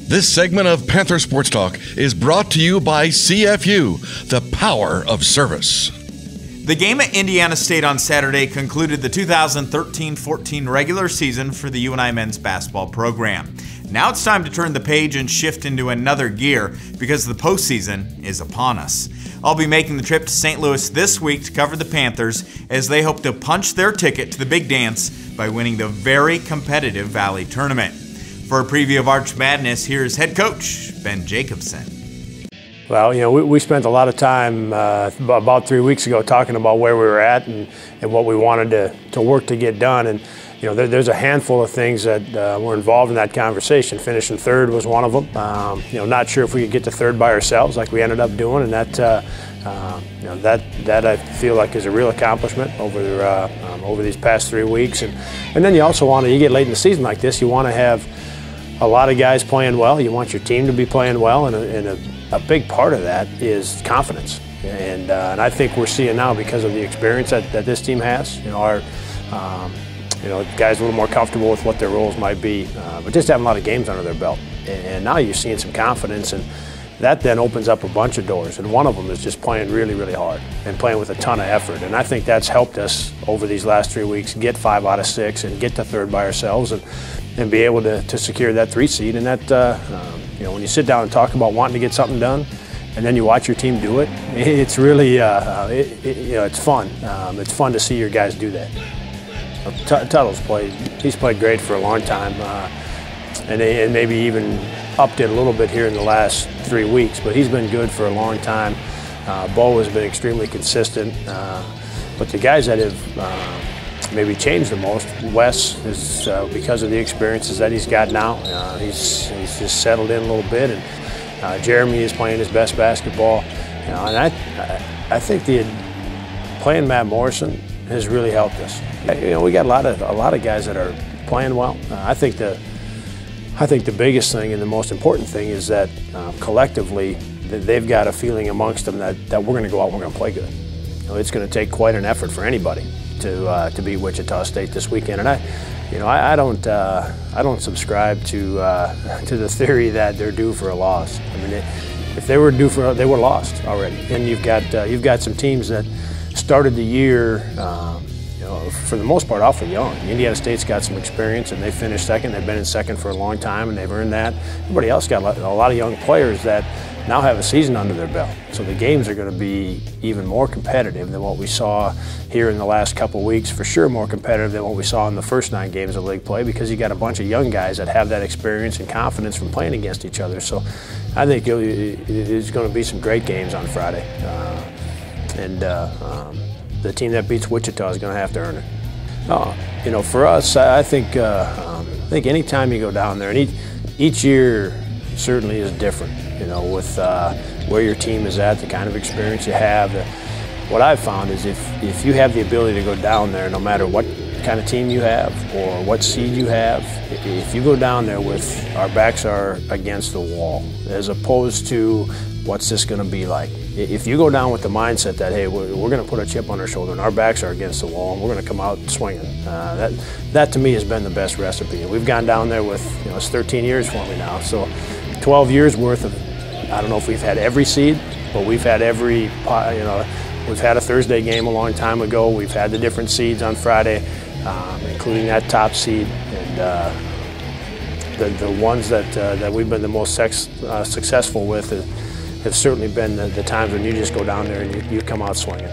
This segment of Panther Sports Talk is brought to you by CFU, the power of service. The game at Indiana State on Saturday concluded the 2013-14 regular season for the UNI men's basketball program. Now it's time to turn the page and shift into another gear because the postseason is upon us. I'll be making the trip to St. Louis this week to cover the Panthers as they hope to punch their ticket to the big dance by winning the very competitive Valley Tournament. For a preview of Arch Madness, here's head coach Ben Jacobson. Well, you know, we spent a lot of time about 3 weeks ago talking about where we were at and what we wanted to work to get done. And, you know, there's a handful of things that were involved in that conversation. Finishing third was one of them. You know, not sure if we could get to third by ourselves like we ended up doing, and that, you know, that I feel like is a real accomplishment over these past 3 weeks. And then you also you get late in the season like this, you want to have a lot of guys playing well. You want your team to be playing well, and a big part of that is confidence. And I think we're seeing now, because of the experience that this team has, you know, you know, guys a little more comfortable with what their roles might be, but just having a lot of games under their belt. And now you're seeing some confidence, and that then opens up a bunch of doors. And one of them is just playing really, really hard and playing with a ton of effort. And I think that's helped us over these last 3 weeks get 5 out of 6 and get to third by ourselves and be able to secure that 3 seed. And that, you know, when you sit down and talk about wanting to get something done, and then you watch your team do it, it's really, you know, it's fun. It's fun to see your guys do that. Tuttle's he's played great for a long time, and maybe even upped it a little bit here in the last 3 weeks, but he's been good for a long time. Bo has been extremely consistent, but the guys that have maybe changed the most, Wes is because of the experiences that he's got now. He's just settled in a little bit, and Jeremy is playing his best basketball. You know, and I think playing Matt Morrison has really helped us. You know, we got a lot of guys that are playing well. I think the biggest thing and the most important thing is that collectively they've got a feeling amongst them that we're going to go out and we're going to play good. You know, it's going to take quite an effort for anybody to beat Wichita State this weekend. And I don't subscribe to the theory that they're due for a loss. I mean, if they were due for, they were lost already. And you've got some teams that started the year, you know, for the most part, awfully young. Indiana State's got some experience, and they finished second. They've been in second for a long time, and they've earned that. Everybody else got a lot of young players that now have a season under their belt. So the games are going to be even more competitive than what we saw here in the last couple weeks. For sure more competitive than what we saw in the first 9 games of league play, because you got a bunch of young guys that have that experience and confidence from playing against each other. So I think there's going to be some great games on Friday. The team that beats Wichita is going to have to earn it. You know, for us, I think any time you go down there, and each year certainly is different. You know, with where your team is at, the kind of experience you have. What I've found is if you have the ability to go down there, no matter what kind of team you have or what seed you have, if you go down there with our backs are against the wall, as opposed to what's this going to be like. If you go down with the mindset that, hey, we're going to put a chip on our shoulder and our backs are against the wall and we're going to come out swinging, that to me has been the best recipe. And we've gone down there with, you know, it's 13 years for me now, so 12 years worth of, I don't know if we've had every seed, but we've had every, you know, we've had a Thursday game a long time ago. We've had the different seeds on Friday, including that top seed. And the ones that we've been the most successful with have certainly been the times when you just go down there and you come out swinging.